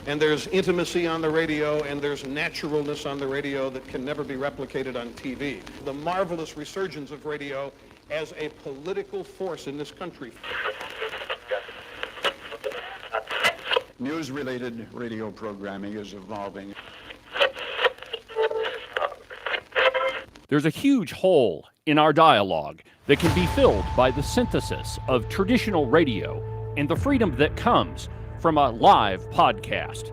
And there's intimacy on the radio, and there's naturalness on the radio that can never be replicated on TV. The marvelous resurgence of radio as a political force in this country. News-related radio programming is evolving. There's a huge hole in our dialogue that can be filled by the synthesis of traditional radio and the freedom that comes from a live podcast.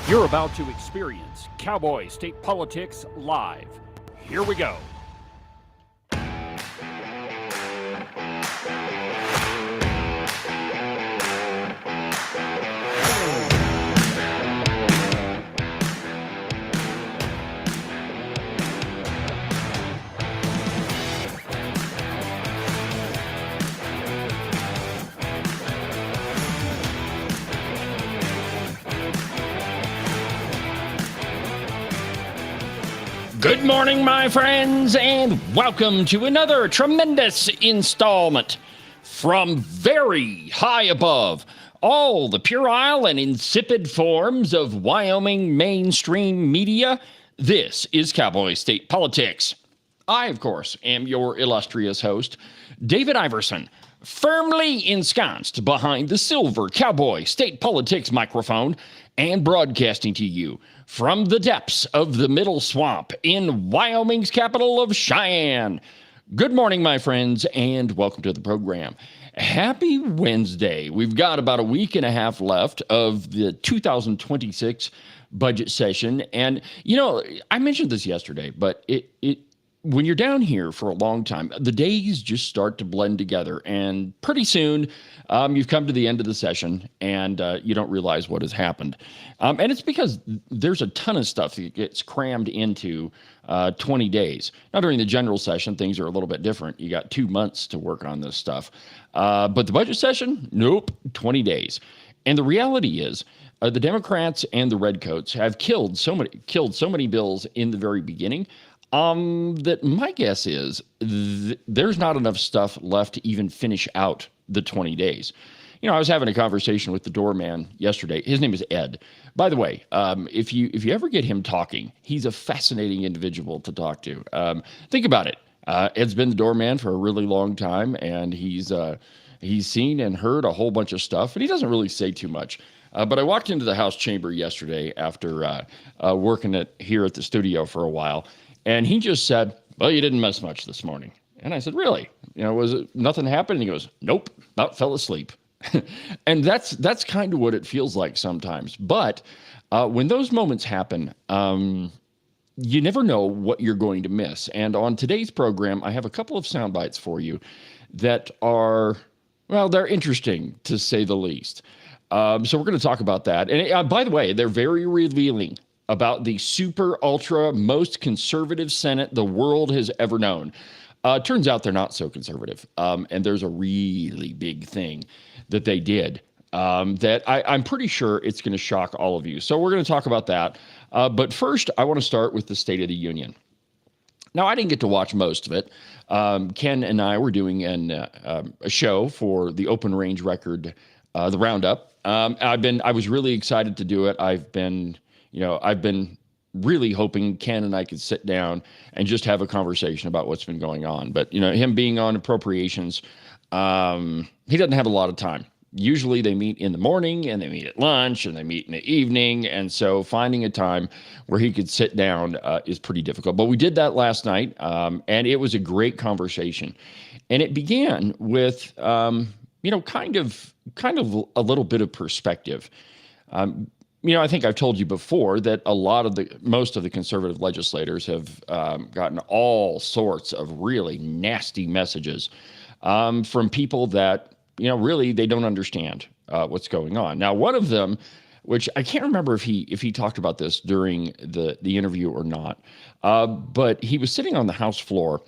You're about to experience Cowboy State Politics live. Here we go. Good morning, my friends, and welcome to another tremendous installment from very high above all the puerile and insipid forms of Wyoming mainstream media. This is Cowboy State Politics. I, of course, am your illustrious host, David Iverson, firmly ensconced behind the silver Cowboy State Politics microphone and broadcasting to you from the depths of the Middle Swamp in Wyoming's capital of Cheyenne. Good morning, my friends, and welcome to the program. Happy Wednesday. We've got about a week and a half left of the 2026 budget session. And, you know, I mentioned this yesterday, but when you're down here for a long time, the days just start to blend together. And pretty soon, you've come to the end of the session and you don't realize what has happened. And it's because there's a ton of stuff that gets crammed into 20 days. Now, during the general session, things are a little bit different. You got 2 months to work on this stuff. But the budget session, nope, 20 days. And the reality is, the Democrats and the Redcoats have killed so many bills in the very beginning. That my guess is there's not enough stuff left to even finish out the 20 days. You know, I was having a conversation with the doorman yesterday. His name is Ed. By the way, if you ever get him talking, he's a fascinating individual to talk to. Think about it. Ed's been the doorman for a really long time, and he's seen and heard a whole bunch of stuff, and he doesn't really say too much. But I walked into the House chamber yesterday after working here at the studio for a while. And he just said, well, you didn't miss much this morning. And I said, really? You know, was it nothing happened? And he goes, nope, about fell asleep. And that's kind of what it feels like sometimes. But when those moments happen, you never know what you're going to miss. And on today's program, I have a couple of sound bites for you that are, well, they're interesting to say the least. So we're going to talk about that. And by the way, they're very revealing about the super ultra most conservative Senate the world has ever known. Turns out they're not so conservative. And there's a really big thing that they did that I'm pretty sure it's going to shock all of you. So we're going to talk about that. But first, I want to start with the State of the Union. Now, I didn't get to watch most of it. Ken and I were doing a show for the Open Range Record, the Roundup. I was really excited to do it. I've been really hoping Ken and I could sit down and just have a conversation about what's been going on. But, you know, him being on appropriations, he doesn't have a lot of time. Usually they meet in the morning and they meet at lunch and they meet in the evening. And so finding a time where he could sit down is pretty difficult. But we did that last night, and it was a great conversation. And it began with, kind of a little bit of perspective. I think I've told you before that most of the conservative legislators have gotten all sorts of really nasty messages from people that, really they don't understand what's going on. Now, one of them, which I can't remember if he talked about this during the interview or not, but he was sitting on the House floor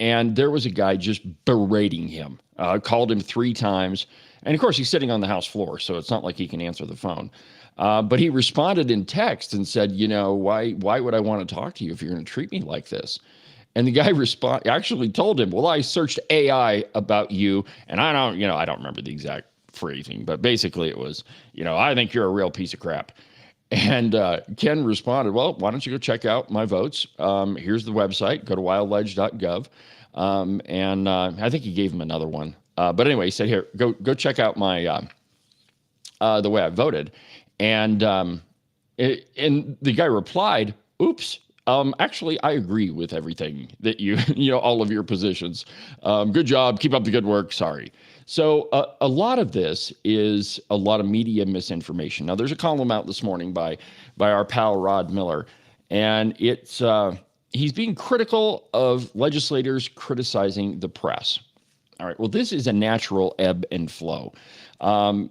and there was a guy just berating him, called him 3 times. And of course, he's sitting on the House floor, so it's not like he can answer the phone. But he responded in text and said, why would I want to talk to you if you're going to treat me like this? And the guy actually told him, well, I searched AI about you, and I don't remember the exact phrasing, but basically it was, I think you're a real piece of crap. And Ken responded, well, why don't you go check out my votes? Here's the website. Go to wildledge.gov. And I think he gave him another one. But anyway, he said, here, go check out my the way I voted. And and the guy replied, oops. Actually, I agree with everything that all of your positions. Good job. Keep up the good work. Sorry. So a lot of this is a lot of media misinformation. Now, there's a column out this morning by our pal Rod Miller, and it's he's being critical of legislators criticizing the press. All right. Well, this is a natural ebb and flow.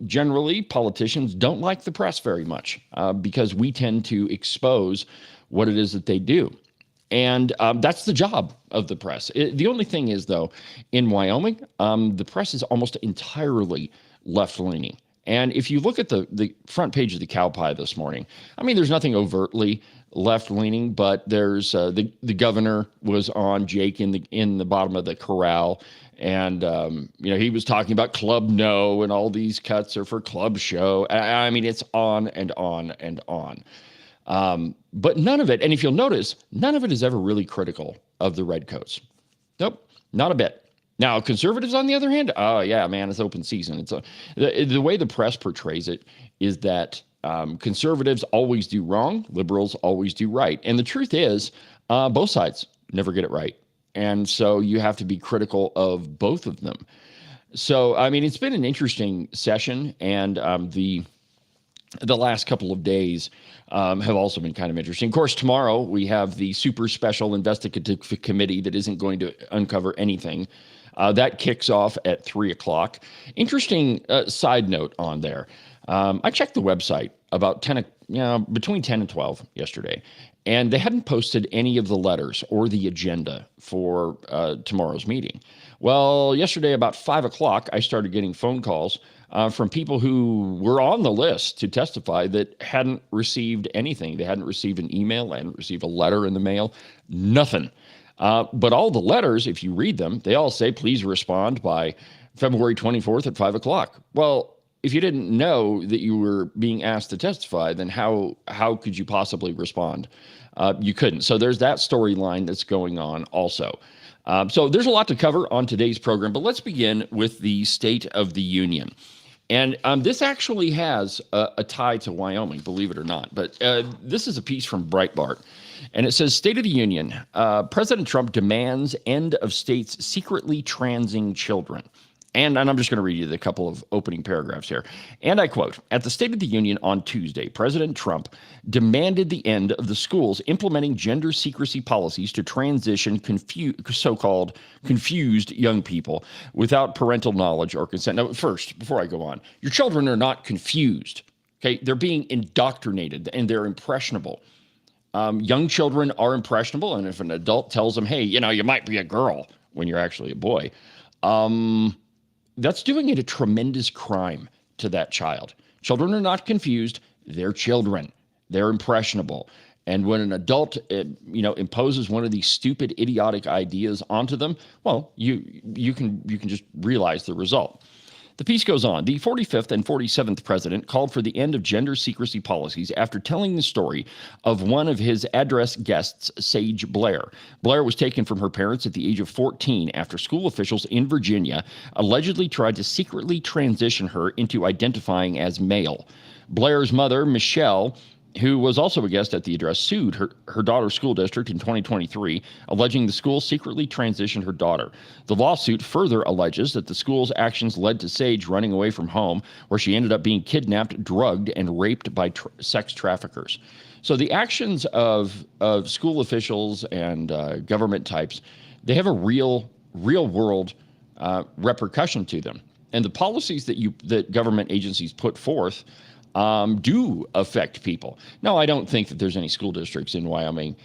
Generally, politicians don't like the press very much because we tend to expose what it is that they do. And that's the job of the press. The only thing is, though, in Wyoming, the press is almost entirely left-leaning. And if you look at the front page of the Cowboy this morning, I mean, there's nothing overtly left-leaning, but there's the governor was on Jake in the bottom of the corral. And, he was talking about Club No, and all these cuts are for Club Show. I mean, it's on and on and on. But none of it, and if you'll notice, none of it is ever really critical of the redcoats. Nope, not a bit. Now, conservatives, on the other hand, oh yeah, man, it's open season. It's the way the press portrays it is that conservatives always do wrong, liberals always do right. And the truth is, both sides never get it right. And so you have to be critical of both of them. So, I mean, it's been an interesting session, and the last couple of days have also been kind of interesting. Of course, tomorrow we have the super special investigative committee that isn't going to uncover anything. That kicks off at 3:00. Interesting side note on there. I checked the website about between 10 and 12 yesterday, and they hadn't posted any of the letters or the agenda for tomorrow's meeting. Well, yesterday about 5:00, I started getting phone calls from people who were on the list to testify that hadn't received anything. They hadn't received an email, they hadn't received a letter in the mail, nothing. But all the letters, if you read them, they all say, please respond by February 24th at 5:00. Well, if you didn't know that you were being asked to testify, then how could you possibly respond? You couldn't. So there's that storyline that's going on also. So there's a lot to cover on today's program, but let's begin with the State of the Union. And this actually has a tie to Wyoming, believe it or not. But this is a piece from Breitbart. And it says, State of the Union, President Trump demands end of states secretly transing children. And I'm just going to read you the couple of opening paragraphs here. And I quote, at the State of the Union on Tuesday, President Trump demanded the end of the schools implementing gender secrecy policies to transition so-called confused young people without parental knowledge or consent. Now, first, before I go on, your children are not confused. Okay, they're being indoctrinated and they're impressionable. Young children are impressionable, and if an adult tells them, hey, you might be a girl when you're actually a boy, that's doing it a tremendous crime to that child. Children are not confused. They're children. They're impressionable. And when an adult, imposes one of these stupid, idiotic ideas onto them, well, you can just realize the result. The piece goes on. The 45th and 47th president called for the end of gender secrecy policies after telling the story of one of his address guests, Sage Blair. Blair was taken from her parents at the age of 14 after school officials in Virginia allegedly tried to secretly transition her into identifying as male. Blair's mother, Michelle, who was also a guest at the address, sued her daughter's school district in 2023, alleging the school secretly transitioned her daughter. The lawsuit further alleges that the school's actions led to Sage running away from home, where she ended up being kidnapped, drugged, and raped by sex traffickers. So the actions of school officials and government types, they have a real world repercussion to them. And the policies that government agencies put forth do affect people. Now, I don't think that there's any school districts in Wyoming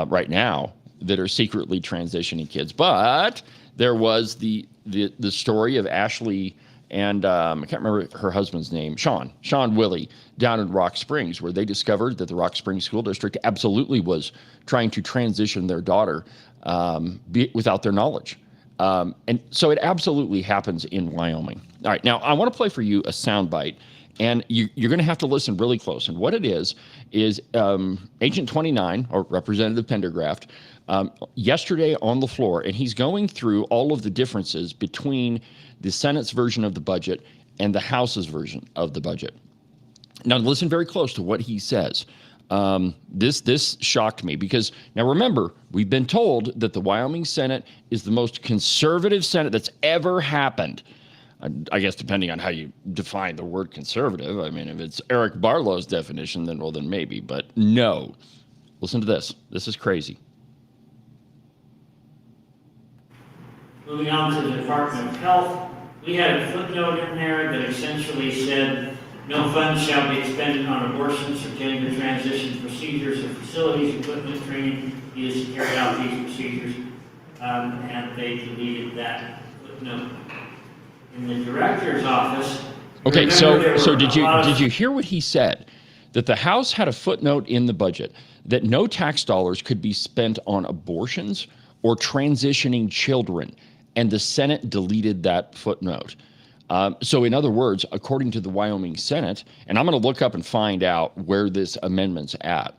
right now that are secretly transitioning kids, but there was the story of Ashley and I can't remember her husband's name, Sean Willie, down in Rock Springs, where they discovered that the Rock Springs School District absolutely was trying to transition their daughter without their knowledge. And so it absolutely happens in Wyoming. All right, now I want to play for you a soundbite, and you're going to have to listen really close. And what it is Agent 29, or Representative Pendergraft, yesterday on the floor, and he's going through all of the differences between the Senate's version of the budget and the House's version of the budget. Now, listen very close to what he says. This shocked me because, now remember, we've been told that the Wyoming Senate is the most conservative Senate that's ever happened. I guess depending on how you define the word conservative. I mean, if it's Eric Barlow's definition, then maybe, but no. Listen to this. This is crazy. Moving on to the Department of Health, we had a footnote in there that essentially said no funds shall be expended on abortions or gender transition procedures or facilities, equipment, training used to carry out these procedures, and they deleted that footnote. In the director's office. Okay, so did you hear what he said? That the House had a footnote in the budget that no tax dollars could be spent on abortions or transitioning children, and the Senate deleted that footnote. So in other words, according to the Wyoming Senate, and I'm going to look up and find out where this amendment's at,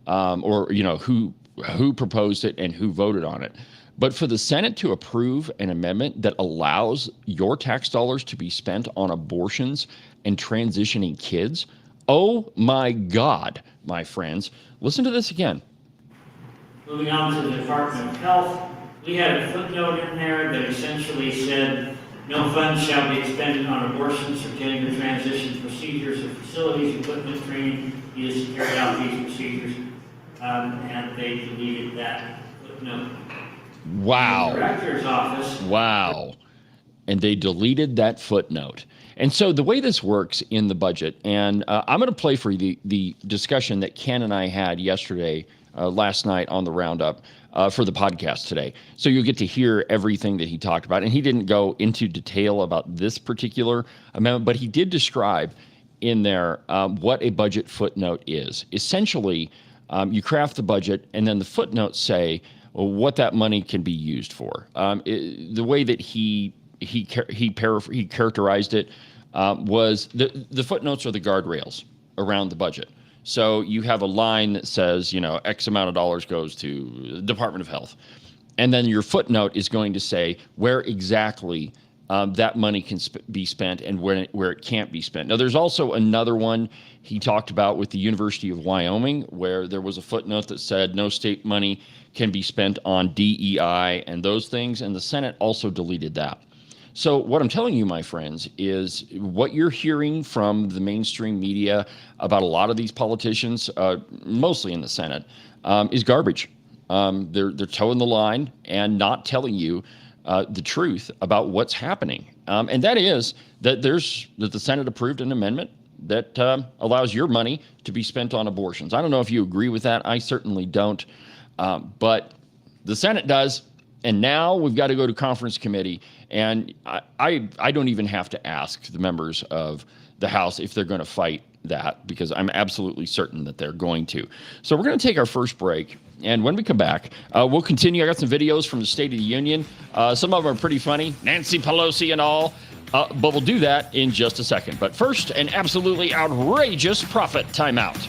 or who proposed it and who voted on it. But for the Senate to approve an amendment that allows your tax dollars to be spent on abortions and transitioning kids, oh my God, my friends. Listen to this again. Moving on to the Department of Health, we had a footnote in there that essentially said no funds shall be expended on abortions or gender transition procedures or facilities, equipment, training used to carry out these procedures, and they deleted that footnote. Wow. In the director's office. Wow. And they deleted that footnote. And so the way this works in the budget, and I'm going to play for you the discussion that Ken and I had yesterday, last night on the Roundup for the podcast today. So you'll get to hear everything that he talked about. And he didn't go into detail about this particular amendment, but he did describe in there what a budget footnote is. Essentially, you craft the budget, and then the footnotes say what that money can be used for. The way that he characterized it was the footnotes are the guardrails around the budget. So you have a line that says, X amount of dollars goes to the Department of Health. And then your footnote is going to say where exactly that money can be spent and where it can't be spent. Now, there's also another one he talked about with the University of Wyoming, where there was a footnote that said no state money can be spent on DEI and those things, and the Senate also deleted that. So what I'm telling you, my friends, is what you're hearing from the mainstream media about a lot of these politicians, mostly in the Senate, is garbage. They're towing the line and not telling you the truth about what's happening. And that is that the Senate approved an amendment that allows your money to be spent on abortions. I don't know if you agree with that. I certainly don't. But the Senate does. And now we've got to go to conference committee. And I don't even have to ask the members of the House if they're going to fight that, because I'm absolutely certain that they're going to. So we're going to take our first break. And when we come back, we'll continue. I got some videos from the State of the Union. Some of them are pretty funny, Nancy Pelosi and all. But we'll do that in just a second. But first, an absolutely outrageous profit timeout.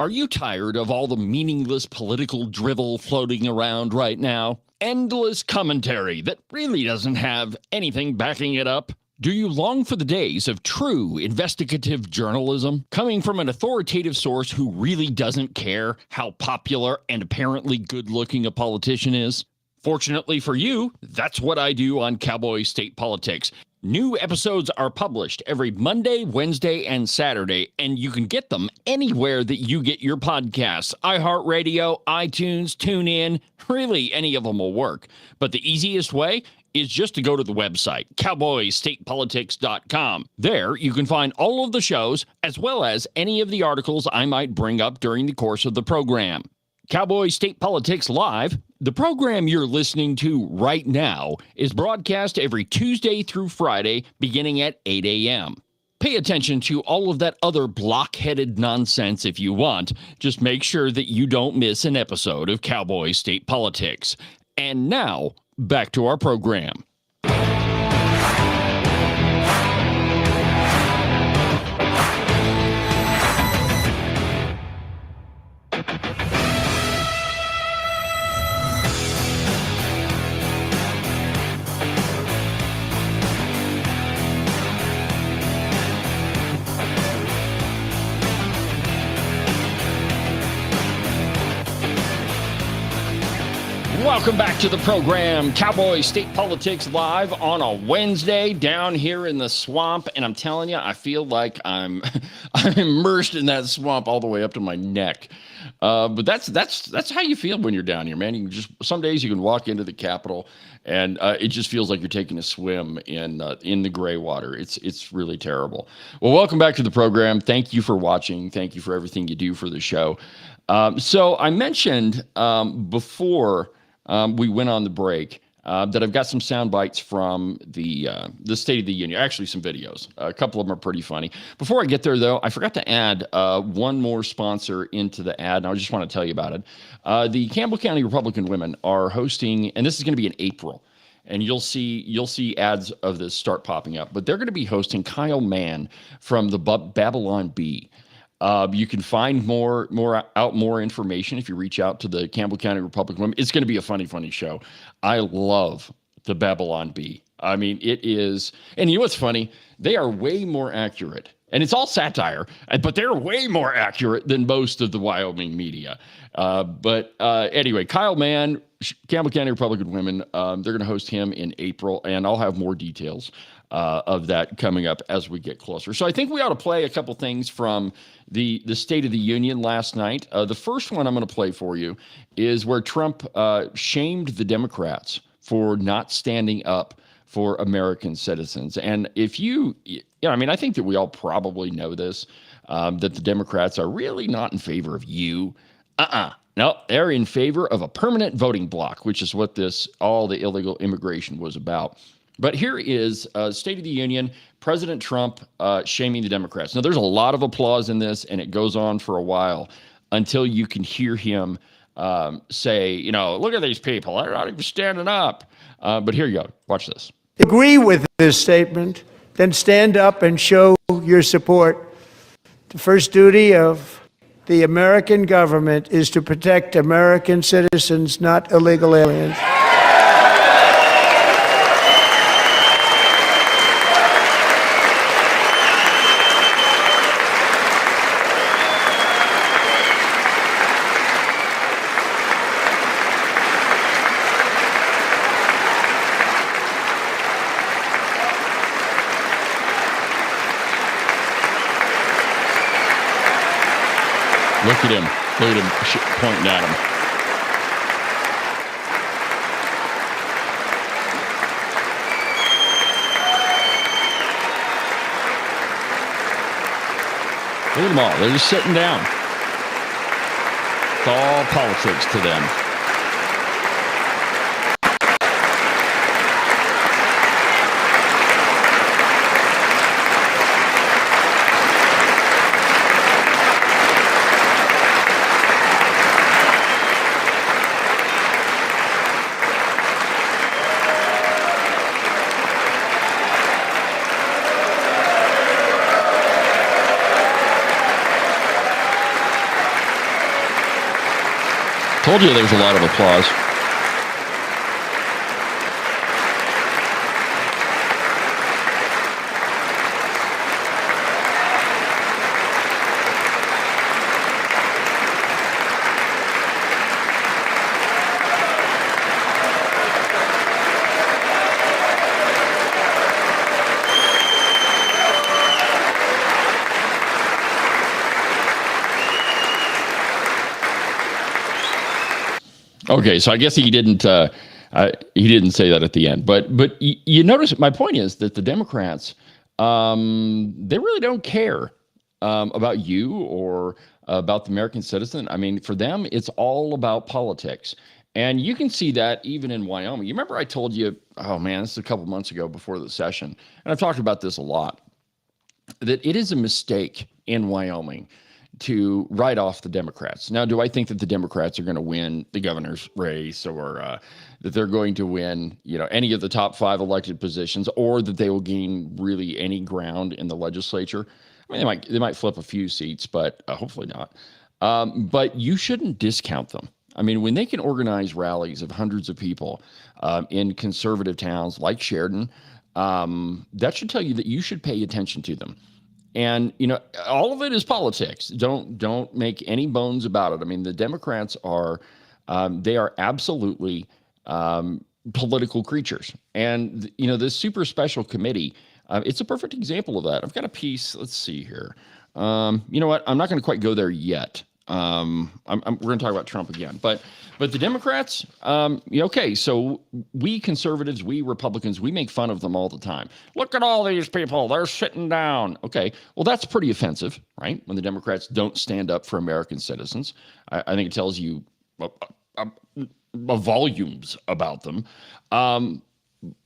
Are you tired of all the meaningless political drivel floating around right now? Endless commentary that really doesn't have anything backing it up? Do you long for the days of true investigative journalism coming from an authoritative source who really doesn't care how popular and apparently good-looking a politician is? Fortunately for you, that's what I do on Cowboy State Politics. New episodes are published every Monday, Wednesday, and Saturday, and you can get them anywhere that you get your podcasts. iHeartRadio, iTunes, TuneIn, really any of them will work. But the easiest way is just to go to the website, cowboystatepolitics.com. There, you can find all of the shows, as well as any of the articles I might bring up during the course of the program. Cowboy State Politics Live, the program you're listening to right now, is broadcast every Tuesday through Friday, beginning at 8 a.m. Pay attention to all of that other block-headed nonsense if you want. Just make sure that you don't miss an episode of Cowboy State Politics. And now, back to our program. Welcome back to the program, Cowboy State Politics Live on a Wednesday down here in the swamp. And I'm telling you, I feel like I'm immersed in that swamp all the way up to my neck. But that's how you feel when you're down here, man. You can just, some days you can walk into the Capitol and it just feels like you're taking a swim in the gray water. It's really terrible. Well, welcome back to the program. Thank you for watching. Thank you for everything you do for the show. So I mentioned before we went on the break that I've got some sound bites from the State of the Union, actually some videos. A couple of them are pretty funny. Before I get there, though, I forgot to add one more sponsor into the ad, and I just want to tell you about it. The Campbell County Republican Women are hosting, and this is going to be in April, and you'll see ads of this start popping up, but they're going to be hosting Kyle Mann from the Babylon Bee. You can find more information if you reach out to the Campbell County Republican Women. It's going to be a funny show. I love the Babylon Bee. I mean, it is, and you know what's funny? They are way more accurate, and it's all satire, but they're way more accurate than most of the Wyoming media. But anyway, Kyle Mann, Campbell County Republican Women, they're going to host him in April, and I'll have more details of that coming up as we get closer. So I think we ought to play a couple things from the State of the Union last night. The first one I'm going to play for you is where Trump shamed the Democrats for not standing up for American citizens. And if I think that we all probably know this, that the Democrats are really not in favor of you. No, they're in favor of a permanent voting block, which is what all the illegal immigration was about. But here is State of the Union, President Trump shaming the Democrats. Now, there's a lot of applause in this, and it goes on for a while until you can hear him say, look at these people. They're not even standing up. But here you go. Watch this. Agree with this statement, then stand up and show your support. The first duty of the American government is to protect American citizens, not illegal aliens. Look at him. Look at him pointing at him. Look at them all. They're just sitting down. It's all politics to them. Told you there's a lot of applause. Okay, so I guess he didn't say that at the end. But you notice my point is that the Democrats, they really don't care about you or about the American citizen. I mean, for them, it's all about politics. And you can see that even in Wyoming. You remember I told you, oh man, this is a couple months ago before the session, and I've talked about this a lot, that it is a mistake in Wyoming to write off the Democrats. Now, do I think that the Democrats are going to win the governor's race, or that they're going to win, any of the top 5 elected positions, or that they will gain really any ground in the legislature? I mean, they might flip a few seats, but hopefully not. But you shouldn't discount them. I mean, when they can organize rallies of hundreds of people in conservative towns like Sheridan, that should tell you that you should pay attention to them. And, all of it is politics. Don't make any bones about it. I mean, the Democrats are, they are absolutely political creatures. And, this super special committee, it's a perfect example of that. I've got a piece. Let's see here. You know what? I'm not going to quite go there yet. We're going to talk about Trump again, but the Democrats, okay, so we conservatives, we Republicans, we make fun of them all the time. Look at all these people, they're sitting down. Okay, well, that's pretty offensive, right? When the Democrats don't stand up for American citizens. I think it tells you volumes about them.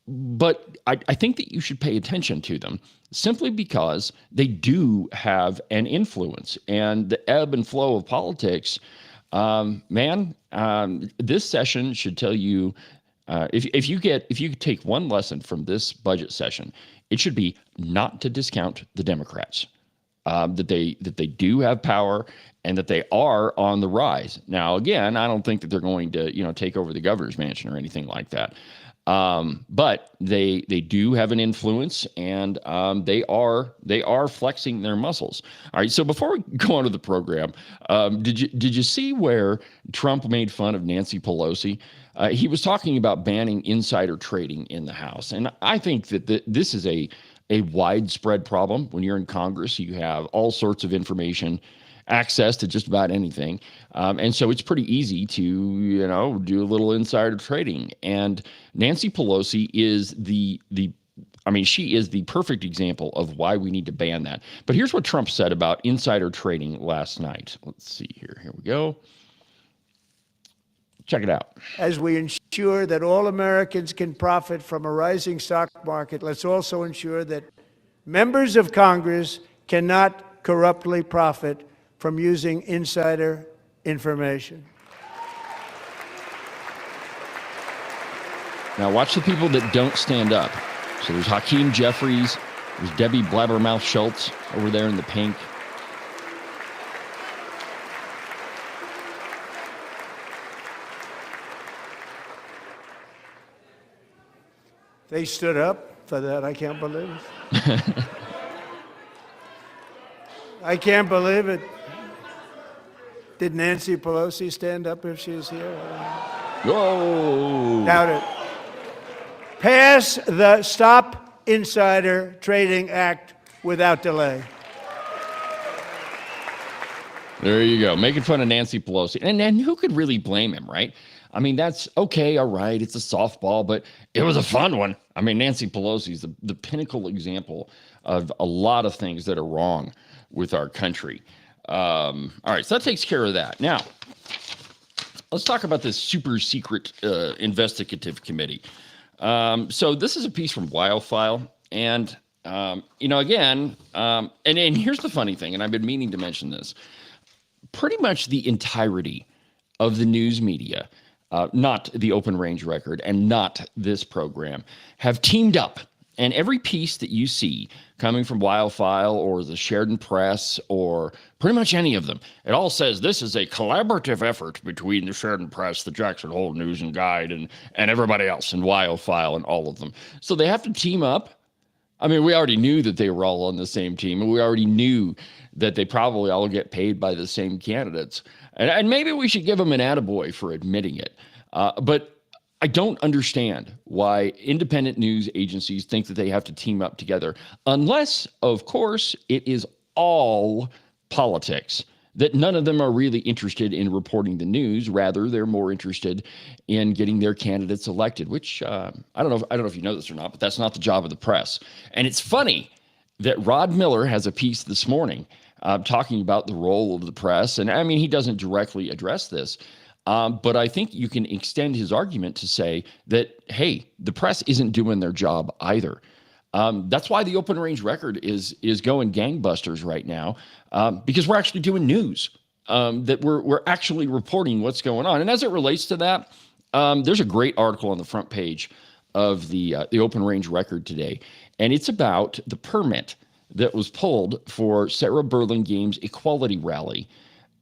But I think that you should pay attention to them simply because they do have an influence, and the ebb and flow of politics, this session should tell you, if you take one lesson from this budget session, it should be not to discount the Democrats, that they do have power and that they are on the rise. Now, again, I don't think that they're going to, take over the governor's mansion or anything like that. But they do have an influence, and they are flexing their muscles. All right. So before we go on to the program, did you see where Trump made fun of Nancy Pelosi? He was talking about banning insider trading in the House, and I think that this is a widespread problem. When you're in Congress, you have all sorts of information, access to just about anything. And so it's pretty easy to, do a little insider trading. And Nancy Pelosi is she is the perfect example of why we need to ban that. But here's what Trump said about insider trading last night. Let's see here. Here we go. Check it out. As we ensure that all Americans can profit from a rising stock market, let's also ensure that members of Congress cannot corruptly profit from using insider information. Now watch the people that don't stand up. So there's Hakeem Jeffries, there's Debbie Blabbermouth Schultz over there in the pink. They stood up for that. I can't believe it. I can't believe it. Did Nancy Pelosi stand up if she's here? Whoa! Doubt it. Pass the Stop Insider Trading Act without delay. There you go. Making fun of Nancy Pelosi. And who could really blame him, right? I mean, that's okay, all right, it's a softball, but it was a fun one. I mean, Nancy Pelosi is the pinnacle example of a lot of things that are wrong with our country. All right, so that takes care of that. Now, let's talk about this super secret investigative committee. So this is a piece from Wildfile, and again, and here's the funny thing, and I've been meaning to mention this. Pretty much the entirety of the news media, not the Open Range Record and not this program, have teamed up. And every piece that you see coming from Wildfile or the Sheridan Press or pretty much any of them, it all says this is a collaborative effort between the Sheridan Press, the Jackson Hole News and Guide, and everybody else, and Wildfile and all of them. So they have to team up. I mean, we already knew that they were all on the same team, and we already knew that they probably all get paid by the same candidates. And maybe we should give them an attaboy for admitting it. But I don't understand why independent news agencies think that they have to team up together, unless, of course, it is all politics. that none of them are really interested in reporting the news. Rather, they're more interested in getting their candidates elected, which I don't know if you know this or not, but that's not the job of the press. And it's funny that Rod Miller has a piece this morning talking about the role of the press. And I mean, he doesn't directly address this, but I think you can extend his argument to say that, hey, the press isn't doing their job either. That's why the Open Range Record is going gangbusters right now, because we're actually doing news, that we're actually reporting what's going on. And as it relates to that, there's a great article on the front page of the Open Range Record today, and it's about the permit that was pulled for Sarah Burlingame's equality rally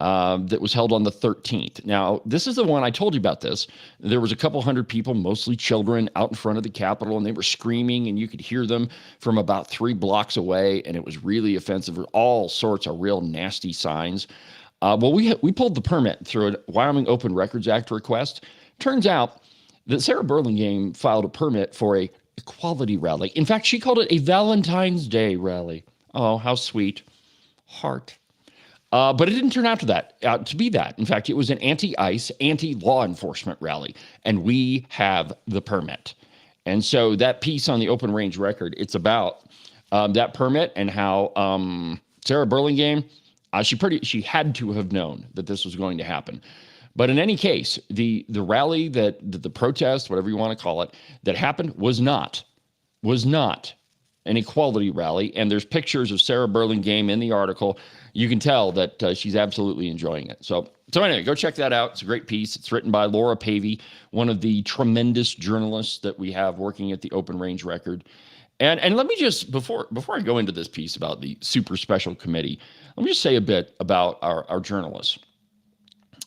that was held on the 13th. Now, this is the one I told you about this. There was a couple hundred people, mostly children, out in front of the Capitol, and they were screaming, and you could hear them from about 3 blocks away, and it was really offensive. All sorts of real nasty signs. Well, we pulled the permit through a Wyoming Open Records Act request. Turns out that Sarah Burlingame filed a permit for a equality rally. In fact, she called it a Valentine's Day rally. Oh, how sweet. Heart. But it didn't turn out to be that. In fact, it was an anti-ICE, anti-law enforcement rally, and we have the permit. And so that piece on the Open Range Record, it's about that permit and how Sarah Burlingame, she had to have known that this was going to happen. But in any case, the rally the protest, whatever you want to call it, that happened was not an equality rally. And there's pictures of Sarah Burlingame in the article. You can tell that she's absolutely enjoying it. So anyway, go check that out. It's a great piece. It's written by Laura Pavey, one of the tremendous journalists that we have working at the Open Range Record. And let me just, before I go into this piece about the super special committee, let me just say a bit about our journalists.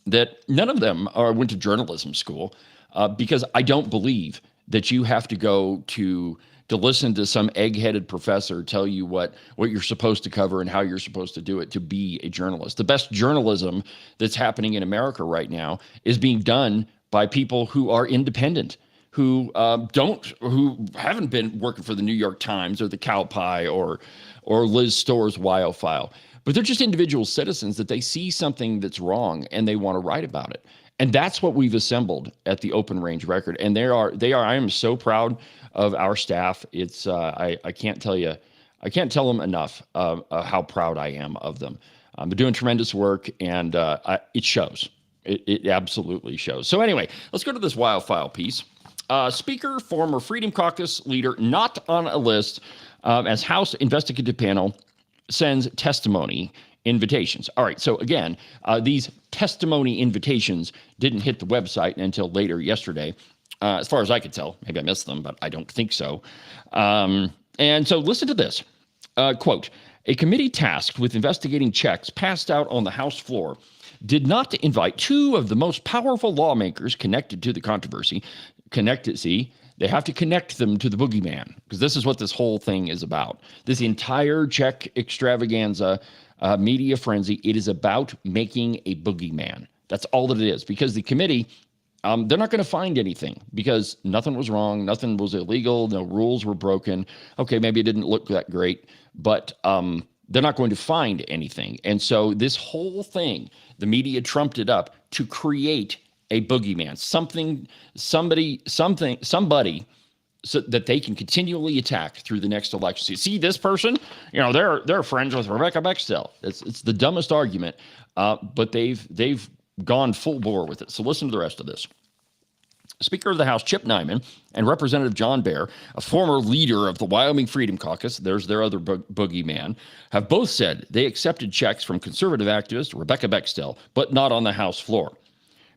That none of them went to journalism school, because I don't believe that you have to go to listen to some egg-headed professor tell you what you're supposed to cover and how you're supposed to do it to be a journalist. The best journalism that's happening in America right now is being done by people who are independent, who haven't been working for the New York Times or the Cowboy or Liz Storr's Wildfile. But they're just individual citizens that they see something that's wrong and they want to write about it. And that's what we've assembled at the Open Range Record. And I am so proud of our staff. It's, I can't tell them enough how proud I am of them. They're doing tremendous work, and it shows. It absolutely shows. So anyway, let's go to this Wildfile piece. Speaker, former Freedom Caucus leader, not on a list as House Investigative Panel sends testimony invitations. All right, so again, these testimony invitations didn't hit the website until later yesterday, as far as I could tell. Maybe I missed them, but I don't think so. And so listen to this. Quote, a committee tasked with investigating checks passed out on the House floor did not invite 2 of the most powerful lawmakers connected to the controversy. They have to connect them to the boogeyman, because this is what this whole thing is about. This entire check extravaganza, media frenzy, it is about making a boogeyman. That's all that it is, because the committee, they're not going to find anything, because nothing was wrong, nothing was illegal, no rules were broken. Okay, maybe it didn't look that great, but they're not going to find anything. And so this whole thing, the media trumped it up to create a boogeyman, somebody, so that they can continually attack through the next election. So you see this person, they're friends with Rebecca Bextel. It's the dumbest argument, but they've gone full bore with it. So listen to the rest of this. Speaker of the House Chip Nyman and Representative John Baer, a former leader of the Wyoming Freedom Caucus, there's their other boogeyman, have both said they accepted checks from conservative activist Rebecca Bextel, but not on the House floor.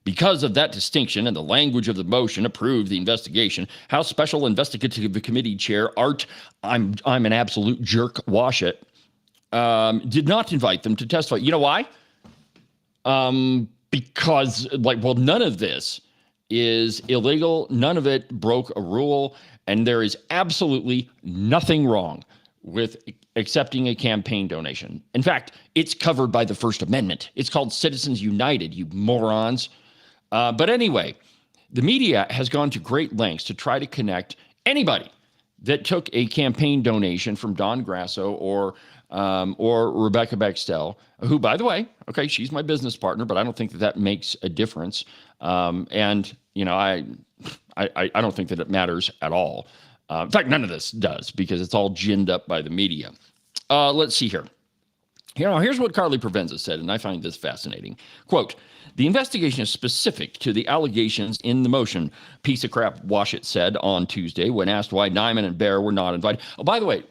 Because of that distinction and the language of the motion approved the investigation, House Special Investigative Committee Chair Art, I'm an absolute jerk, Washit, did not invite them to testify. You know why? Because, none of this is illegal. None of it broke a rule. And there is absolutely nothing wrong with accepting a campaign donation. In fact, it's covered by the First Amendment. It's called Citizens United, you morons. But anyway, the media has gone to great lengths to try to connect anybody that took a campaign donation from Don Grasso or Rebecca Bextel, who, by the way, okay, she's my business partner, but I don't think that makes a difference. And you know, I don't think that it matters at all. In fact, none of this does, because it's all ginned up by the media. Let's see here. Here's what Carly Provenza said, and I find this fascinating. Quote, "The investigation is specific to the allegations in the motion," piece of crap Washit said on Tuesday when asked why Nyman and Baer were not invited. Oh, by the way,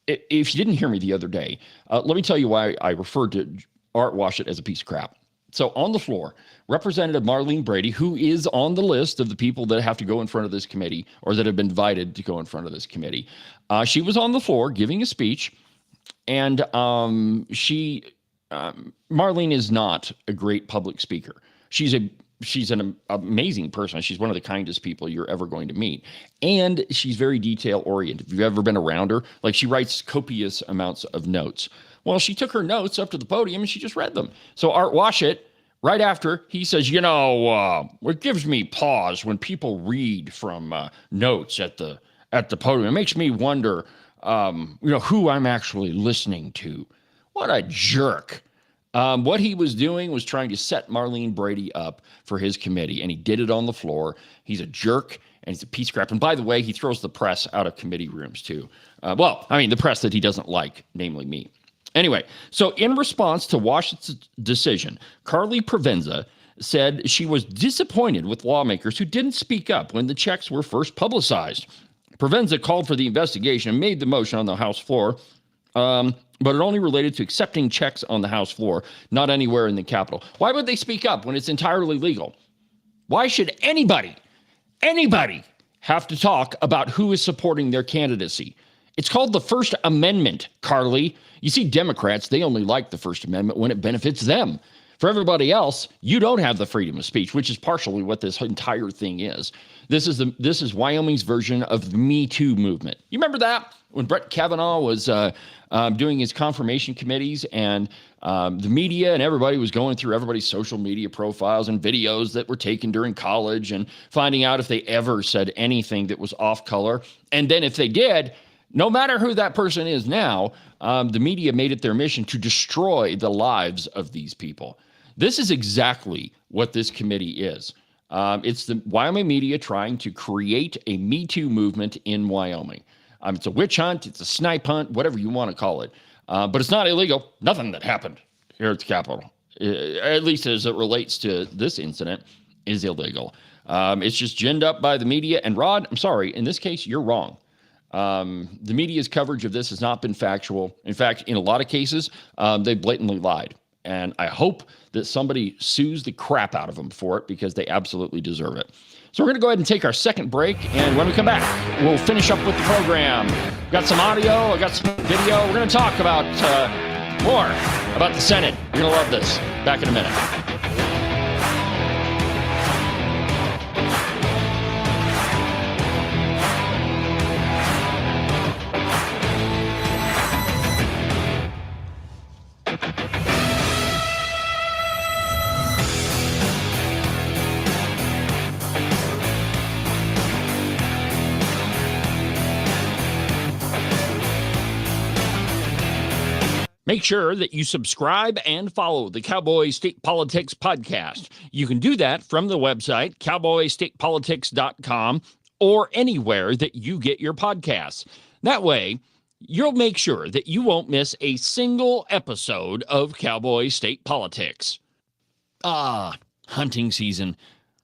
if you didn't hear me the other day, let me tell you why I referred to Art Washit as a piece of crap. So on the floor, Representative Marlene Brady, who is on the list of the people that have to go in front of this committee, or that have been invited to go in front of this committee, she was on the floor giving a speech, and Marlene is not a great public speaker. She's an amazing person. She's one of the kindest people you're ever going to meet. And she's very detail oriented. If you've ever been around her, like, she writes copious amounts of notes. Well, she took her notes up to the podium and she just read them. So Art Washit, right after, he says, it gives me pause when people read from notes at the podium. It makes me wonder, who I'm actually listening to. What a jerk. What he was doing was trying to set Marlene Brady up for his committee, and he did it on the floor. He's a jerk, and he's a piece of crap. And by the way, he throws the press out of committee rooms, too. The press that he doesn't like, namely me. Anyway, so in response to Washington's decision, Carly Provenza said she was disappointed with lawmakers who didn't speak up when the checks were first publicized. Provenza called for the investigation and made the motion on the House floor, but it only related to accepting checks on the House floor, not anywhere in the Capitol. Why would they speak up when it's entirely legal? Why should anybody have to talk about who is supporting their candidacy? It's called the First Amendment, Carly. You see, Democrats, they only like the First Amendment when it benefits them. For everybody else, you don't have the freedom of speech, which is partially what this entire thing is. This is Wyoming's version of the Me Too movement. You remember that? When Brett Kavanaugh was doing his confirmation committees, and the media and everybody was going through everybody's social media profiles and videos that were taken during college and finding out if they ever said anything that was off color. And then if they did, no matter who that person is now, the media made it their mission to destroy the lives of these people. This is exactly what this committee is. It's the Wyoming media trying to create a Me Too movement in Wyoming. It's a witch hunt, it's a snipe hunt, whatever you want to call it. But it's not illegal. Nothing that happened here at the Capitol, at least as it relates to this incident, is illegal. It's just ginned up by the media. And Rod, I'm sorry, in this case, you're wrong. The media's coverage of this has not been factual. In fact, in a lot of cases, they blatantly lied. And I hope that somebody sues the crap out of them for it, because they absolutely deserve it. So we're going to go ahead and take our second break. And when we come back, we'll finish up with the program. Got some audio. I got some video. We're going to talk about more about the Senate. You're going to love this. Back in a minute. Make sure that you subscribe and follow the Cowboy State Politics podcast. You can do that from the website, cowboystatepolitics.com, or anywhere that you get your podcasts. That way, you'll make sure that you won't miss a single episode of Cowboy State Politics. Hunting season.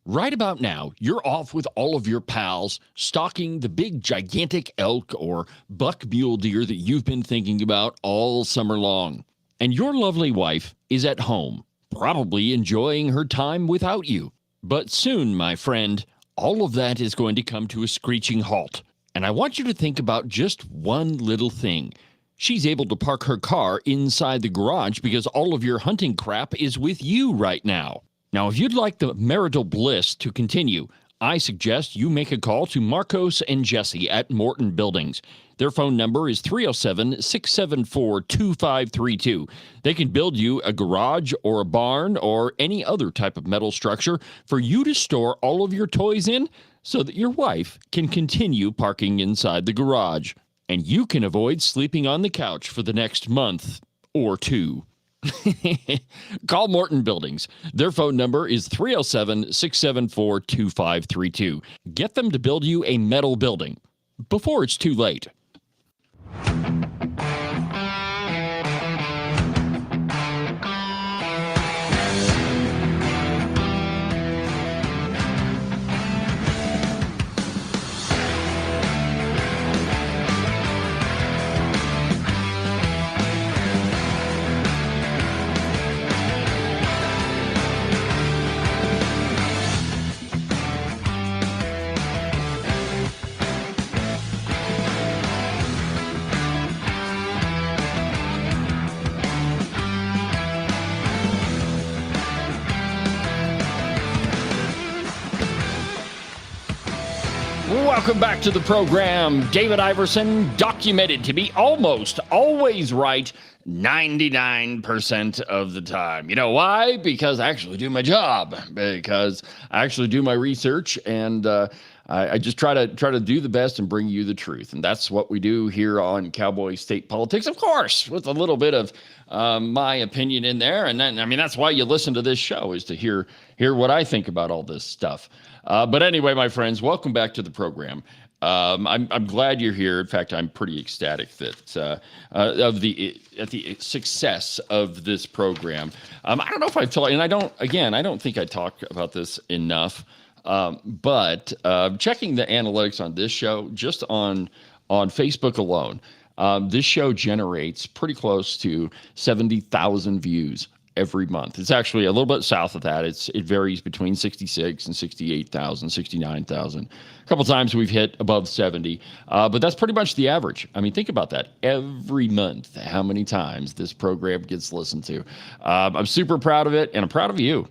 Right about now, you're off with all of your pals, stalking the big gigantic elk or buck mule deer that you've been thinking about all summer long. And your lovely wife is at home, probably enjoying her time without you. But soon, my friend, all of that is going to come to a screeching halt. And I want you to think about just one little thing. She's able to park her car inside the garage because all of your hunting crap is with you right now. Now, if you'd like the marital bliss to continue, I suggest you make a call to Marcos and Jesse at Morton Buildings. Their phone number is 307-674-2532. They can build you a garage or a barn or any other type of metal structure for you to store all of your toys in so that your wife can continue parking inside the garage. And you can avoid sleeping on the couch for the next month or two. Call Morton Buildings. Their phone number is 307-674-2532. Get them to build you a metal building before it's too late. Welcome back to the program. David Iverson, documented to be almost always right 99% of the time. You know why? Because I actually do my job, because I actually do my research, and I just try to do the best and bring you the truth. And that's what we do here on Cowboy State Politics, of course, with a little bit of my opinion in there. And then, I mean, that's why you listen to this show, is to hear what I think about all this stuff. But anyway, my friends, welcome back to the program. I'm glad you're here. In fact, I'm pretty ecstatic that at the success of this program. I don't know if I've told, and I don't think I talk about this enough. But checking the analytics on this show, just on Facebook alone, this show generates pretty close to 70,000 views every month. It's actually a little bit south of that. It varies between 66 and 68,000, 69,000. A couple times we've hit above 70, but that's pretty much the average. I mean, think about that. Every month, how many times this program gets listened to. I'm super proud of it, and I'm proud of you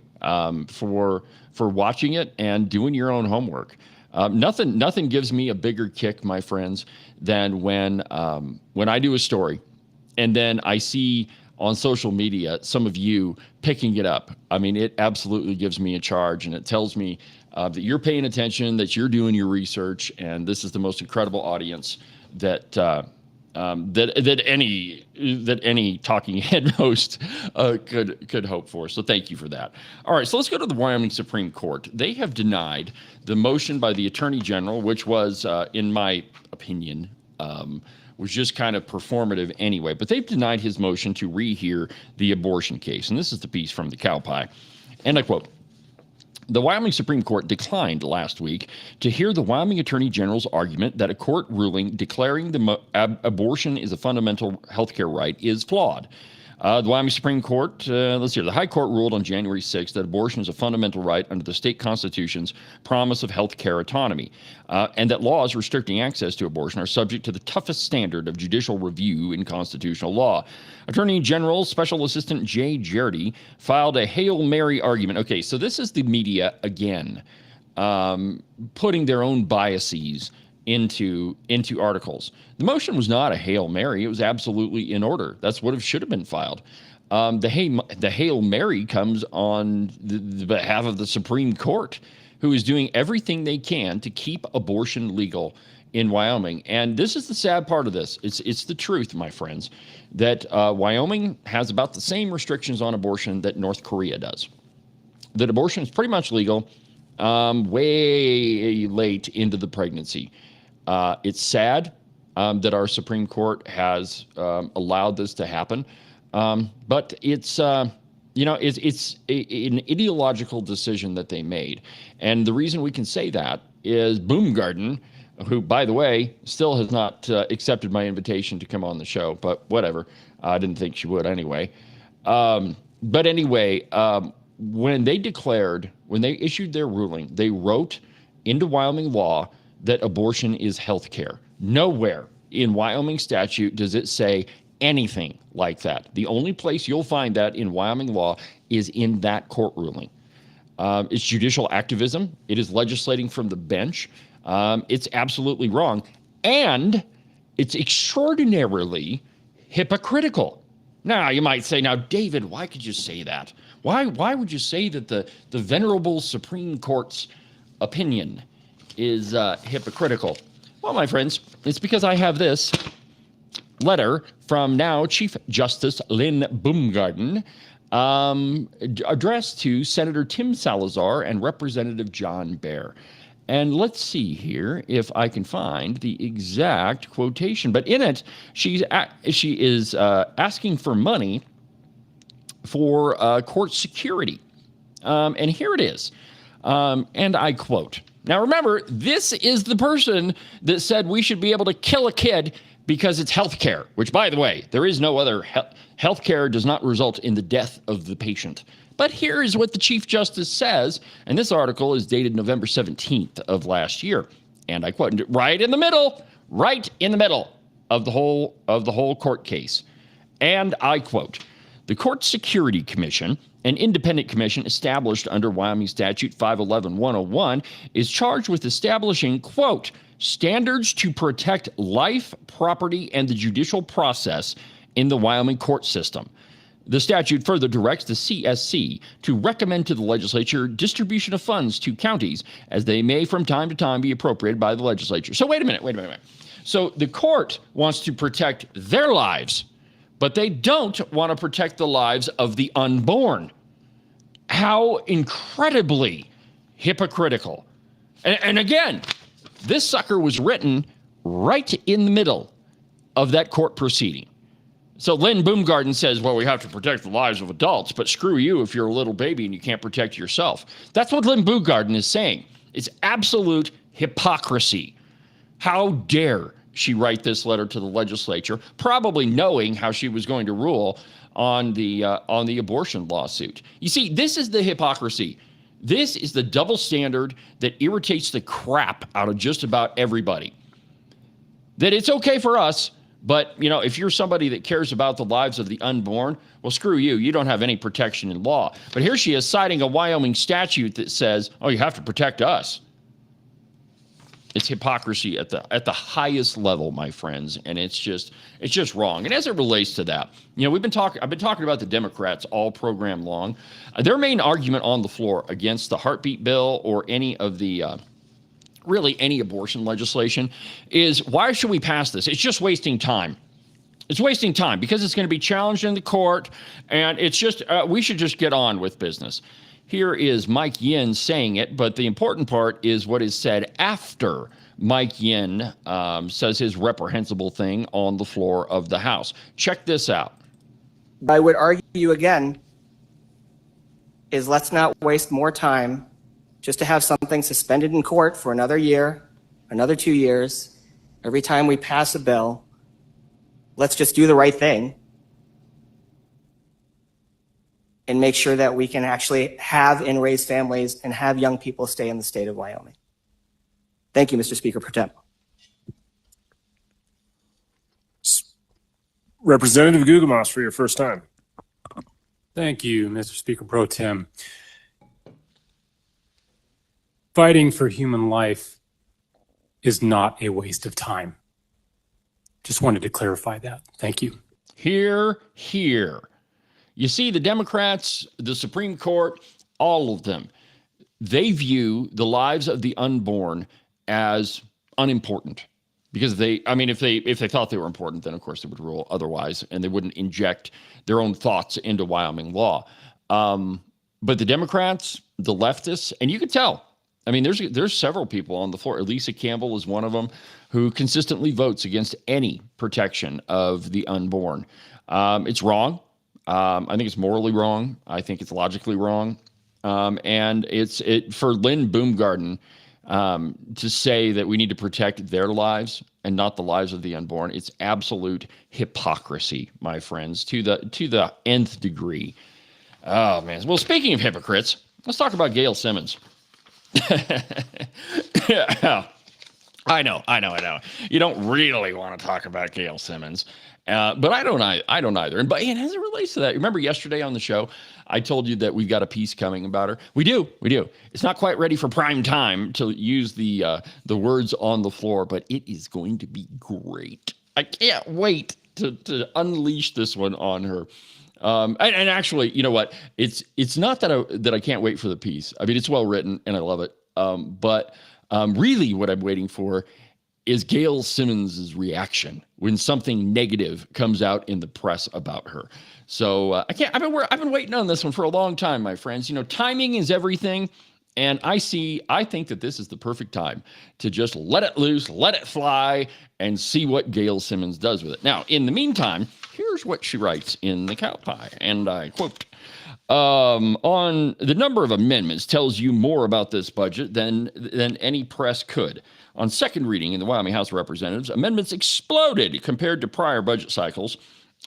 for watching it and doing your own homework. Nothing gives me a bigger kick, my friends, than when I do a story and then I see on social media some of you picking it up. I mean, it absolutely gives me a charge, and it tells me that you're paying attention, that you're doing your research, and this is the most incredible audience that any talking head host could hope for. So thank you for that. All right, so let's go to the Wyoming Supreme Court. They have denied the motion by the Attorney General, which was, in my opinion, was just kind of performative anyway. But they've denied his motion to rehear the abortion case. And this is the piece from the Cowboy. And I quote, "The Wyoming Supreme Court declined last week to hear the Wyoming Attorney General's argument that a court ruling declaring abortion is a fundamental healthcare right is flawed. The Wyoming Supreme Court, the High Court ruled on January 6th that abortion is a fundamental right under the state constitution's promise of health care autonomy, and that laws restricting access to abortion are subject to the toughest standard of judicial review in constitutional law. Attorney General Special Assistant Jay Jardy filed a Hail Mary argument." Okay, so this is the media again, putting their own biases into articles. The motion was not a Hail Mary. It was absolutely in order. That's what it should have been filed. The Hail Mary comes on the behalf of the Supreme Court, who is doing everything they can to keep abortion legal in Wyoming. And this is the sad part of this. It's the truth, my friends, that Wyoming has about the same restrictions on abortion that North Korea does. That abortion is pretty much legal way late into the pregnancy. It's sad that our Supreme Court has allowed this to happen, but it's an ideological decision that they made. And the reason we can say that is Baumgarten, who, by the way, still has not accepted my invitation to come on the show, but whatever. I didn't think she would anyway. But anyway, when they issued their ruling, they wrote into Wyoming law that abortion is health care. Nowhere in Wyoming statute does it say anything like that. The only place you'll find that in Wyoming law is in that court ruling. It's judicial activism. It is legislating from the bench. It's absolutely wrong. And it's extraordinarily hypocritical. Now, you might say, now, David, why could you say that? Why would you say that the venerable Supreme Court's opinion is hypocritical? Well, my friends, it's because I have this letter from now Chief Justice Lynn Baumgarten, addressed to Senator Tim Salazar and Representative John Baer. And let's see here if I can find the exact quotation. But in it, she is asking for money for court security. And here it is. And I quote. Now, remember, this is the person that said we should be able to kill a kid because it's health care, which, by the way, there is no other health care does not result in the death of the patient. But here is what the Chief Justice says, and this article is dated November 17th of last year. And I quote, right in the middle of the whole court case. And I quote, the Court Security Commission, an independent commission established under Wyoming Statute 511-101, is charged with establishing, quote, standards to protect life, property, and the judicial process in the Wyoming court system. The statute further directs the CSC to recommend to the legislature distribution of funds to counties as they may from time to time be appropriated by the legislature. So wait a minute. So the court wants to protect their lives, but they don't want to protect the lives of the unborn. How incredibly hypocritical. And again, this sucker was written right in the middle of that court proceeding. So Lynn Baumgarten says, well, we have to protect the lives of adults, but screw you if you're a little baby and you can't protect yourself. That's what Lynn Baumgarten is saying. It's absolute hypocrisy. How dare she write this letter to the legislature, probably knowing how she was going to rule on the abortion lawsuit. You see, this is the hypocrisy. This is the double standard that irritates the crap out of just about everybody. That it's okay for us, but, you know, if you're somebody that cares about the lives of the unborn, well, screw you. You don't have any protection in law. But here she is citing a Wyoming statute that says, oh, you have to protect us. It's hypocrisy at the highest level, my friends, and it's just wrong. And as it relates to that, you know, I've been talking about the Democrats all program long. Their main argument on the floor against the heartbeat bill or any of the really any abortion legislation is, why should we pass this? It's just wasting time. It's wasting time because it's going to be challenged in the court, and it's just we should just get on with business. Here is Mike Yin saying it, but the important part is what is said after Mike Yin says his reprehensible thing on the floor of the House. Check this out. I would argue again is let's not waste more time just to have something suspended in court for another year, another 2 years. Every time we pass a bill, let's just do the right thing and make sure that we can actually have and raise families and have young people stay in the state of Wyoming. Thank you, Mr. Speaker Pro Tem. Representative Gugemas for your first time. Thank you, Mr. Speaker Pro Tem. Fighting for human life is not a waste of time. Just wanted to clarify that. Thank you. Hear, hear. You see, the Democrats, the Supreme Court, all of them, they view the lives of the unborn as unimportant. Because if they thought they were important, then of course they would rule otherwise, and they wouldn't inject their own thoughts into Wyoming law. But the Democrats, the leftists, and you can tell. I mean, there's several people on the floor. Elisa Campbell is one of them who consistently votes against any protection of the unborn. It's wrong. I think it's morally wrong. I think it's logically wrong. And it's for Lynn Baumgarten to say that we need to protect their lives and not the lives of the unborn. It's absolute hypocrisy, my friends, to the nth degree. Oh man. Well, speaking of hypocrites, let's talk about Gail Simmons. Yeah. I know. You don't really want to talk about Gail Simmons. But I don't either. And as it relates to that, remember yesterday on the show, I told you that we've got a piece coming about her. We do. It's not quite ready for prime time to use the words on the floor, but it is going to be great. I can't wait to unleash this one on her. And actually, you know what? It's not that I can't wait for the piece. I mean, it's well written and I love it. But really what I'm waiting for is Gail Simmons' reaction when something negative comes out in the press about her. So I've been waiting on this one for a long time, my friends. You know, timing is everything. And I think that this is the perfect time to just let it loose, let it fly, and see what Gail Simmons does with it. Now, in the meantime, here's what she writes in the cow pie, and I quote, on the number of amendments tells you more about this budget than any press could. On second reading in the Wyoming House of Representatives, amendments exploded compared to prior budget cycles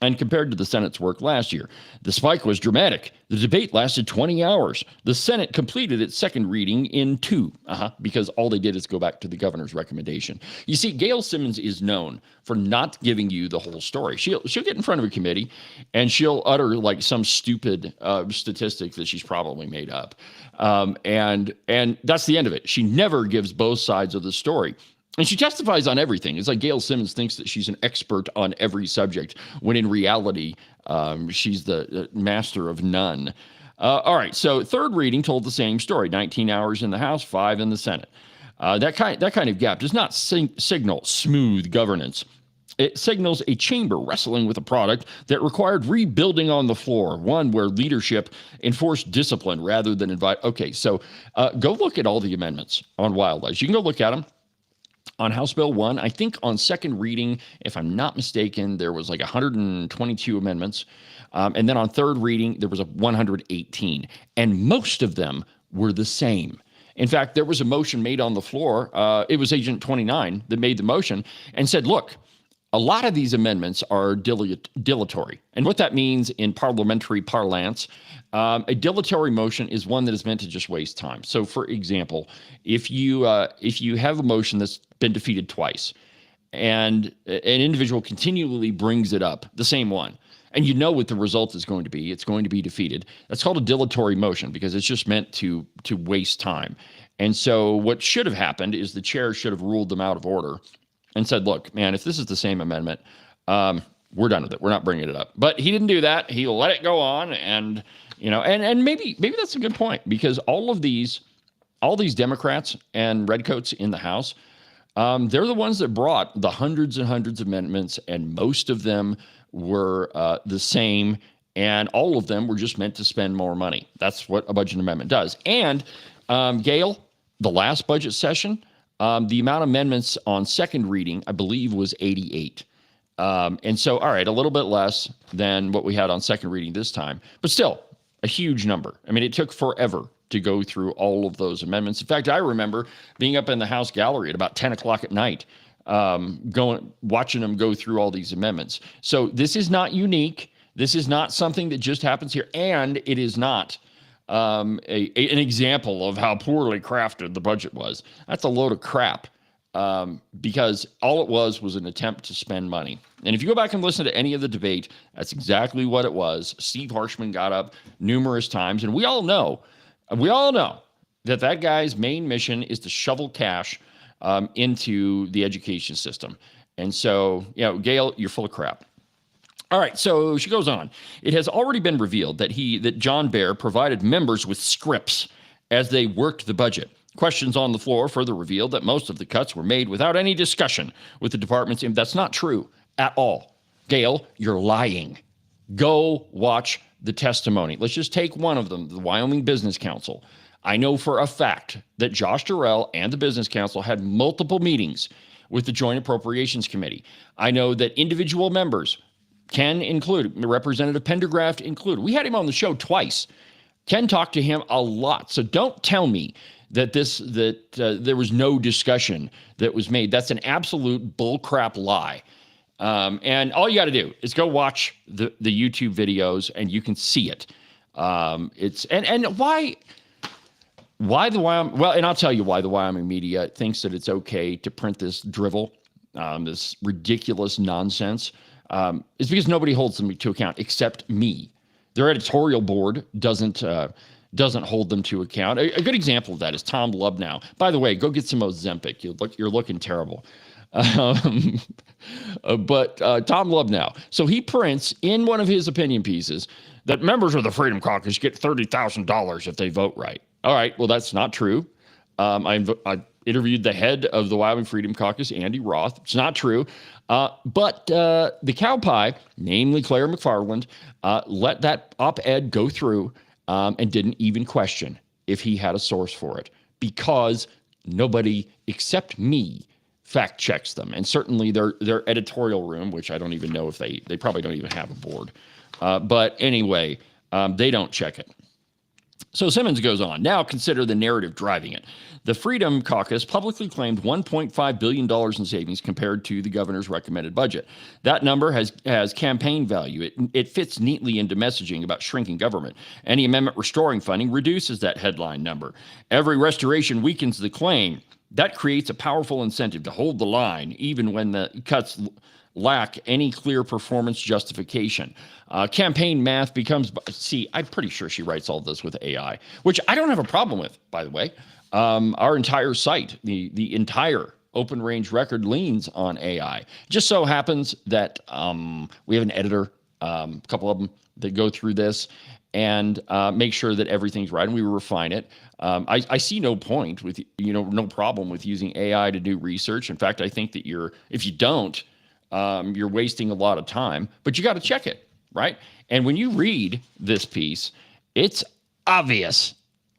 and compared to the Senate's work last year. The spike was dramatic. The debate lasted 20 hours. The Senate completed its second reading in 2, because all they did is go back to the governor's recommendation. You see, Gail Simmons is known for not giving you the whole story. She'll get in front of a committee and she'll utter like some stupid statistic that she's probably made up. And that's the end of it. She never gives both sides of the story. And she testifies on everything. It's like Gail Simmons thinks that she's an expert on every subject, when in reality, she's the master of none. All right, so third reading told the same story, 19 hours in the House, 5 in the Senate. That kind of gap does not signal smooth governance. It signals a chamber wrestling with a product that required rebuilding on the floor, one where leadership enforced discipline rather than invite. Okay, so go look at all the amendments on wildlife. You can go look at them. On House Bill 1, I think on second reading, if I'm not mistaken, there was like 122 amendments. And then on third reading, there was 118. And most of them were the same. In fact, there was a motion made on the floor. It was Agent 29 that made the motion and said, look, a lot of these amendments are dilatory. And what that means in parliamentary parlance, a dilatory motion is one that is meant to just waste time. So, for example, if you have a motion that's been defeated twice, and an individual continually brings it up, the same one, and you know what the result is going to be, it's going to be defeated. That's called a dilatory motion because it's just meant to waste time. And so, what should have happened is the chair should have ruled them out of order and said, look, man, if this is the same amendment, we're done with it. We're not bringing it up. But he didn't do that. He let it go on. And, you know, and maybe that's a good point, because all these Democrats and redcoats in the House, they're the ones that brought the hundreds and hundreds of amendments, and most of them were the same, and all of them were just meant to spend more money. That's what a budget amendment does. And Gail, the last budget session, the amount of amendments on second reading, I believe, was 88. And so, all right, a little bit less than what we had on second reading this time, but still a huge number. I mean, it took forever to go through all of those amendments. In fact, I remember being up in the House gallery at about 10 o'clock at night, watching them go through all these amendments. So this is not unique. This is not something that just happens here. And it is not an example of how poorly crafted the budget was. That's a load of crap, because all it was an attempt to spend money. And if you go back and listen to any of the debate, that's exactly what it was. Steve Harshman got up numerous times, and we all know that guy's main mission is to shovel cash into the education system. And so, you know, Gail, you're full of crap. All right, so she goes on. It has already been revealed that John Baer provided members with scripts as they worked the budget. Questions on the floor further revealed that most of the cuts were made without any discussion with the department's. That's not true at all. Gail, you're lying. Go watch the testimony. Let's just take one of them, the Wyoming Business Council. I know for a fact that Josh Durrell and the Business Council had multiple meetings with the Joint Appropriations Committee. I know that individual members, Ken included, Representative Pendergraft included. We had him on the show twice. Ken talked to him a lot. So don't tell me that there was no discussion that was made. That's an absolute bullcrap lie. And all you got to do is go watch the YouTube videos, and you can see it. And why the Wyoming? Well, and I'll tell you why the Wyoming media thinks that it's okay to print this drivel, this ridiculous nonsense. is because nobody holds them to account except me. Their editorial board doesn't hold them to account. A good example of that is Tom Lubnow. By the way, go get some Ozempic. You're looking terrible. But Tom Lubnow. So he prints in one of his opinion pieces that members of the Freedom Caucus get $30,000 if they vote right. All right, well, that's not true. I interviewed the head of the Wyoming Freedom Caucus, Andy Roth. It's not true. But the cow pie, namely Claire McFarland, let that op-ed go through and didn't even question if he had a source for it, because nobody except me fact checks them. And certainly their editorial room, which I don't even know if they probably don't even have a board. But anyway, they don't check it. So Simmons goes on. Now consider the narrative driving it. The Freedom Caucus publicly claimed $1.5 billion in savings compared to the governor's recommended budget. That number has campaign value. It fits neatly into messaging about shrinking government. Any amendment restoring funding reduces that headline number. Every restoration weakens the claim. That creates a powerful incentive to hold the line, even when the cuts lack any clear performance justification. Campaign math becomes, see, I'm pretty sure she writes all this with AI, which I don't have a problem with, by the way. Our entire site, the entire Open Range record leans on AI. Just so happens that we have an editor, a couple of them that go through this and make sure that everything's right, and we refine it. I see no point with, no problem with using AI to do research. In fact, I think that if you don't, you're wasting a lot of time, but you got to check it, right? And when you read this piece, it's obvious.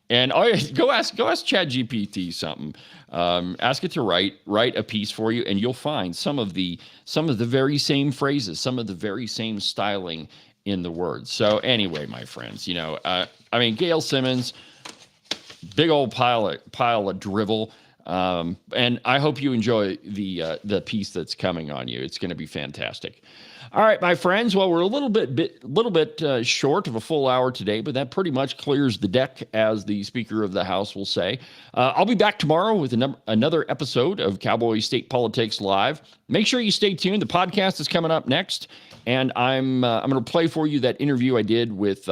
And go ask ChatGPT something. Ask it to write a piece for you, and you'll find some of the very same phrases, some of the very same styling in the words. So anyway, my friends, Gail Simmons, big old pile of drivel. And I hope you enjoy the piece that's coming on you. It's going to be fantastic. All right, my friends. Well, we're a little bit short of a full hour today, but that pretty much clears the deck, as the Speaker of the House will say. I'll be back tomorrow with another episode of Cowboy State Politics Live. Make sure you stay tuned. The podcast is coming up next, and I'm going to play for you that interview I did with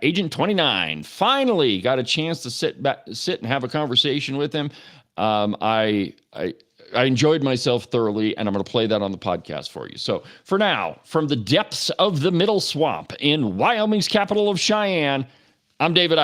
Agent 29. Finally got a chance to sit and have a conversation with him. I enjoyed myself thoroughly, and I'm going to play that on the podcast for you. So for now, from the depths of the Middle Swamp in Wyoming's capital of Cheyenne, I'm David